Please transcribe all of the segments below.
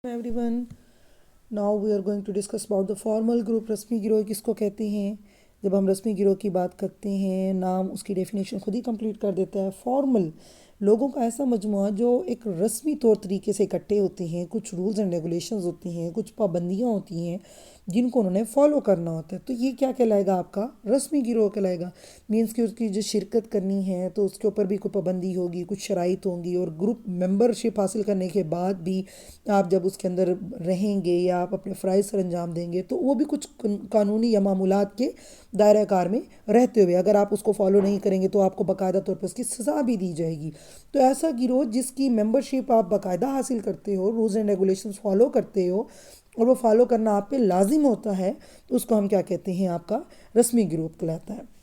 everyone. Now we are going to discuss about the formal group. रस्मी गिरोह किसको कहते हैं? जब हम रस्मी गिरोह की बात करते हैं, नाम उसकी डेफिनेशन खुद ही कंप्लीट कर देता है। फॉर्मल लोगों का ऐसा मजमुआ जो एक रस्मी तौर तरीके से इकट्ठे होते हैं, कुछ रूल्स एंड रेगुलेशंस होती हैं, कुछ पाबंदियाँ होती हैं जिनको उन्होंने फॉलो करना होता है। तो ये क्या कहलाएगा? आपका रस्मी गिरोह कहलाएगा। मीन्स कि उसकी जो शिरकत करनी है तो उसके ऊपर भी कोई पाबंदी होगी, कुछ शराइत होंगी, और ग्रुप मेंबरशिप हासिल करने के बाद भी आप जब उसके अंदर रहेंगे या आप अपने फ़राइज़ सर अंजाम देंगे तो वो भी कुछ कानूनी या मामूलात के दायरा कार में रहते हुए, अगर आप उसको फॉलो नहीं करेंगे तो आपको बाकायदा तौर पर उसकी सज़ा भी दी जाएगी। तो ऐसा गिरोह जिसकी मेंबरशिप आप बाकायदा हासिल करते हो, रूल्स एंड रेगुलेशंस फॉलो करते हो और वो फॉलो करना आप पे लाजिम होता है, तो उसको हम क्या कहते हैं? आपका रस्मी गिरोह कहलाता है।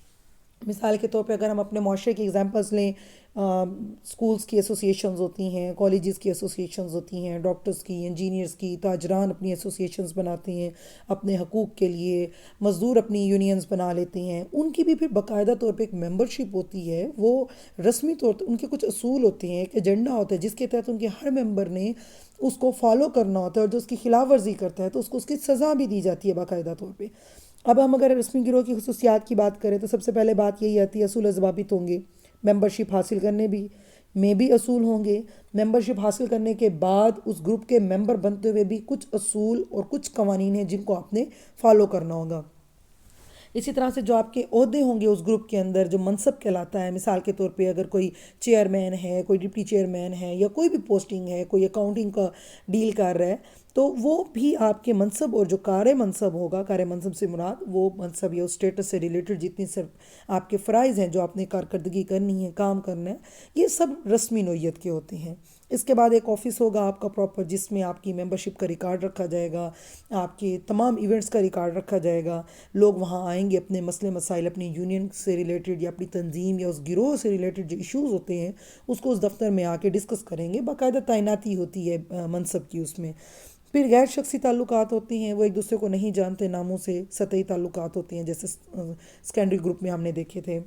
मिसाल के तौर पे अगर हम अपने माशरे की एग्जांपल्स लें, स्कूल्स की एसोसिएशंस होती हैं, कॉलेजेस की एसोसिएशंस होती हैं, डॉक्टर्स की, इंजीनियर्स की, ताजरान अपनी एसोसिएशंस बनाते हैं अपने हकूक़ के लिए, मज़दूर अपनी यूनियंस बना लेते हैं। उनकी भी फिर बाकायदा तौर पे एक मेंबरशिप होती है। वो रस्मी तौर पर उनके कुछ असूल होते हैं, एक एजेंडा होता है जिसके तहत उनके हर मेंबर ने उसको फॉलो करना होता है, और जो उसकी खिलाफ वर्जी करता है तो उसको उसकी सज़ा भी दी जाती है बाकायदा तौर पर। अब हम अगर रस्मी गिरोह की खसूसियात की बात करें तो सबसे पहले बात यही आती है, असूल ज़वाबित होंगे। मेंबरशिप हासिल करने भी में भी असूल होंगे। मेंबरशिप हासिल करने के बाद उस ग्रुप के मेंबर बनते हुए भी कुछ असूल और कुछ कवानीन हैं जिनको आपने फॉलो करना होगा। इसी तरह से जो आपके ओहदे होंगे उस ग्रुप के अंदर, जो मनसब कहलाता है, मिसाल के तौर पे अगर कोई चेयरमैन है, कोई डिप्टी चेयरमैन है, या कोई भी पोस्टिंग है, कोई अकाउंटिंग का डील कर रहा है, तो वो भी आपके मनसब और जो कार मनसब होगा, कार मनसब से मुराद वो मनसब या स्टेटस से रिलेटेड जितनी सब आपके फ़राइज़ हैं जो आपने कारकर्दगी करनी है, काम करना है, ये सब रस्मी नोयत के होते हैं। इसके बाद एक ऑफिस होगा आपका प्रॉपर, जिसमें आपकी मेंबरशिप का रिकॉर्ड रखा जाएगा, आपके तमाम इवेंट्स का रिकॉर्ड रखा जाएगा। लोग वहाँ आएंगे, अपने मसले मसाइल अपनी यूनियन से रिलेटेड या अपनी तंजीम या उस गिरोह से रिलेटेड जो इश्यूज़ होते हैं उसको उस दफ्तर में आके डिस्कस करेंगे। बाकायदा तैनाती होती है मनसब की उसमें। फिर गैर शख्सी ताल्लुकात होती हैं, वो एक दूसरे को नहीं जानते, नामों से सतही ताल्लुकात होती हैं, जैसे सेकेंडरी ग्रुप में हमने देखे थे।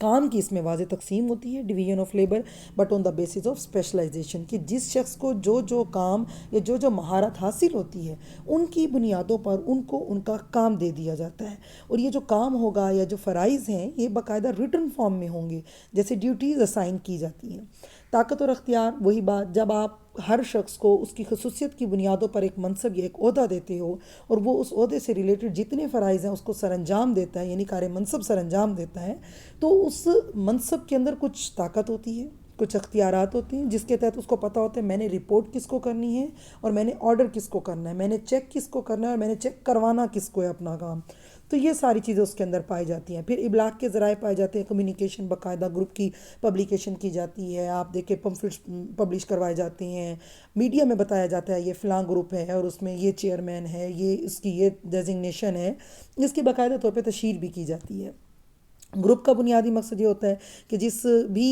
काम की इसमें वाज़े तकसीम होती है, division of labour, but on the basis of specialisation, कि जिस शख्स को जो जो काम या जो जो महारत हासिल होती है उनकी बुनियादों पर उनको उनका काम दे दिया जाता है। और ये जो काम होगा या जो फ़राइज़ हैं ये बाकायदा रिटन फॉर्म में होंगे, जैसे ड्यूटीज़ असाइन की जाती हैं। ताकत और अख्तियार, वही बात, जब आप हर शख्स को उसकी खसूसियत की बुनियादों पर एक मनसब या एक ओहदा देते हो और वो उस ओहदे से रिलेटेड जितने फ़राइज़ हैं उसको सर अंजाम देता है, यानी कार मनसब सर अंजाम देता है, तो उस मनसब के अंदर कुछ ताकत होती है, कुछ अख्तियारात होते हैं, जिसके तहत उसको पता होता है मैंने रिपोर्ट किसको करनी है और मैंने ऑर्डर किसको करना है, मैंने चेक किसको करना है और मैंने चेक करवाना किसको है अपना काम। तो ये सारी चीज़ें उसके अंदर पाई जाती हैं। फिर इबलाग के ज़राए पाए जाते हैं, कम्युनिकेशन, बाकायदा ग्रुप की पब्लिकेशन की जाती है, आप देखें पम्फलेट्स पब्लिश करवाए जाते हैं, मीडिया में बताया जाता है ये फ़लाँ ग्रुप है और उसमें ये चेयरमैन है, ये इसकी ये डेजिग्नेशन है, इसकी बाकायदा तौर पर तशहीर भी की जाती है। ग्रुप का बुनियादी मकसद ये होता है कि जिस भी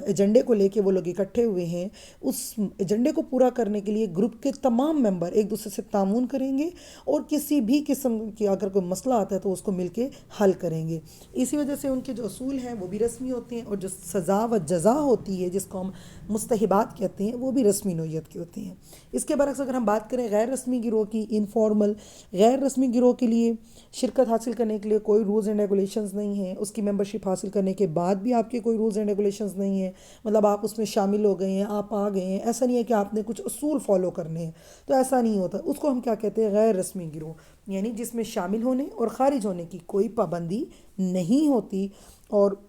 एजेंडे को लेके वो लोग इकट्ठे हुए हैं उस एजेंडे को पूरा करने के लिए ग्रुप के तमाम मेंबर एक दूसरे से तामुन करेंगे और किसी भी किस्म की अगर कोई मसला आता है तो उसको मिलके हल करेंगे। इसी वजह से उनके जो असूल हैं वो भी रस्मी होते हैं, और जो सज़ा व जज़ा होती है जिसको हम मुस्तहिबात कहते हैं वो भी रस्मी नोयत की होती हैं। इसके बरक्स अगर हम बात करें गैर रस्मी गिरोह की, इनफॉर्मल, गैर रस्मी गिरोह के लिए शिरकत हासिल करने के लिए कोई रूल्स एंड रेगुलेशंस नहीं है। उसकी मेंबरशिप हासिल करने के बाद भी आपके कोई रूल्स एंड रेगुलेशंस नहीं है, मतलब आप उसमें शामिल हो गए हैं, आप आ गए हैं, ऐसा नहीं है कि आपने कुछ असूल फॉलो करने हैं, तो ऐसा नहीं होता। उसको हम क्या कहते हैं? गैर रस्मी गिरोह, यानी जिसमें शामिल होने और ख़ारिज होने की कोई पाबंदी नहीं होती, और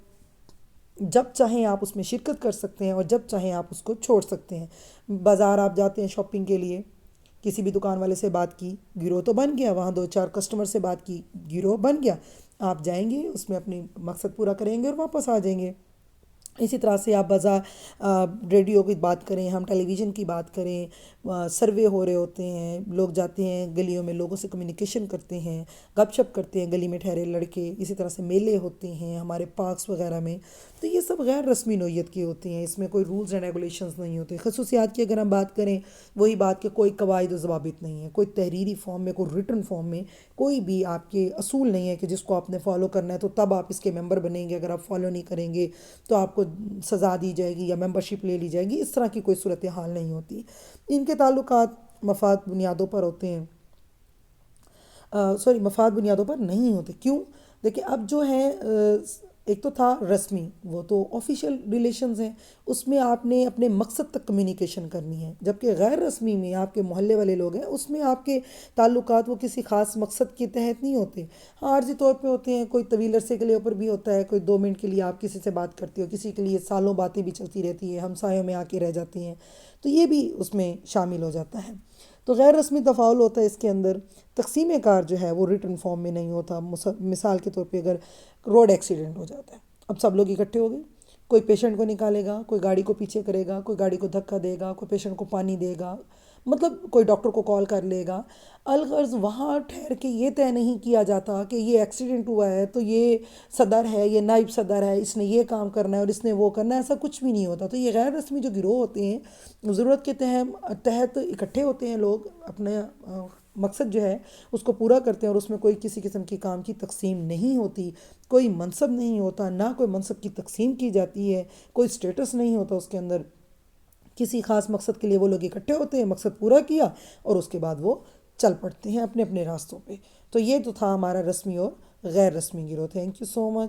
जब चाहें आप उसमें शिरकत कर सकते हैं और जब चाहें आप उसको छोड़ सकते हैं। बाज़ार आप जाते हैं शॉपिंग के लिए, किसी भी दुकान वाले से बात की, गिरोह तो बन गया, वहाँ दो चार कस्टमर से बात की, गिरोह बन गया, आप जाएंगे उसमें अपनी मकसद पूरा करेंगे और वापस आ जाएंगे। इसी तरह से आप बाज़ार रेडियो की बात करें, हम टेलीविज़न की बात करें, सर्वे हो रहे होते हैं, लोग जाते हैं गलियों में, लोगों से कम्युनिकेशन करते हैं, गपशप करते हैं गली में ठहरे लड़के। इसी तरह से मेले होते हैं हमारे पार्क्स वगैरह में, तो ये सब गैर रस्मी नोयत की होती हैं, इसमें कोई रूल्स एंड रेगुलेशंस नहीं होते। खसूसियात की अगर हम बात करें, वही बात कि कोई कवायद ज़वाबित नहीं है, कोई तहरीरी फॉर्म में, कोई रिटन फॉर्म में कोई भी आपके असूल नहीं है कि जिसको आपने फॉलो करना है तो तब आप इसके मेंबर बनेंगे, अगर आप फॉलो नहीं करेंगे तो आपको सज़ा दी जाएगी या मेंबरशिप ले ली जाएगी। इस तरह की कोई सूरत हाल नहीं होती। इनके ताल्लुकात مفاد بنیادوں پر ہوتے ہیں، مفاد بنیادوں پر نہیں ہوتے. کیوں؟ دیکھیں اب جو ہے ایک تو تھا رسمی، وہ تو آفیشیل ریلیشنز ہیں، اس میں آپ نے اپنے مقصد تک کمیونیکیشن کرنی ہے. جبکہ غیر رسمی میں آپ کے محلے والے لوگ ہیں، اس میں آپ کے تعلقات وہ کسی خاص مقصد کے تحت نہیں ہوتے. ہاں عارضی طور پہ ہوتے ہیں، کوئی طویل عرصے کے لیے اوپر بھی ہوتا ہے، کوئی 2 منٹ کے لیے آپ کسی سے بات کرتے ہو، کسی کے لیے سالوں باتیں بھی چلتی رہتی ہیں، ہمسایوں میں آ کے رہ جاتی ہیں، تو یہ بھی اس میں شامل ہو جاتا ہے. تو غیر رسمی تفاعل ہوتا ہے اس کے اندر. تقسیم کار جو ہے وہ ریٹن فارم میں نہیں ہوتا. مثال کے طور پہ اگر روڈ ایکسیڈنٹ ہو جاتا ہے، اب سب لوگ اکٹھے ہو گئے، کوئی پیشنٹ کو نکالے گا، کوئی گاڑی کو پیچھے کرے گا، کوئی گاڑی کو دھکا دے گا، کوئی پیشنٹ کو پانی دے گا، مطلب کوئی ڈاکٹر کو کال کر لے گا. الغرض وہاں ٹھہر کے یہ طے نہیں کیا جاتا کہ یہ ایکسیڈنٹ ہوا ہے تو یہ صدر ہے، یہ نائب صدر ہے، اس نے یہ کام کرنا ہے اور اس نے وہ کرنا ہے، ایسا کچھ بھی نہیں ہوتا. تو یہ غیر رسمی جو گروہ ہوتے ہیں، ضرورت کے تحت اکٹھے ہوتے ہیں لوگ، اپنے مقصد جو ہے اس کو پورا کرتے ہیں، اور اس میں کوئی کسی قسم کی کام کی تقسیم نہیں ہوتی، کوئی منصب نہیں ہوتا، نہ کوئی منصب کی تقسیم کی جاتی ہے، کوئی سٹیٹس نہیں ہوتا اس کے اندر. کسی خاص مقصد کے لیے وہ لوگ اکٹھے ہوتے ہیں، مقصد پورا کیا اور اس کے بعد وہ چل پڑتے ہیں اپنے اپنے راستوں پہ. تو یہ تو تھا ہمارا رسمی اور غیر رسمی گروہ. Thank you so much.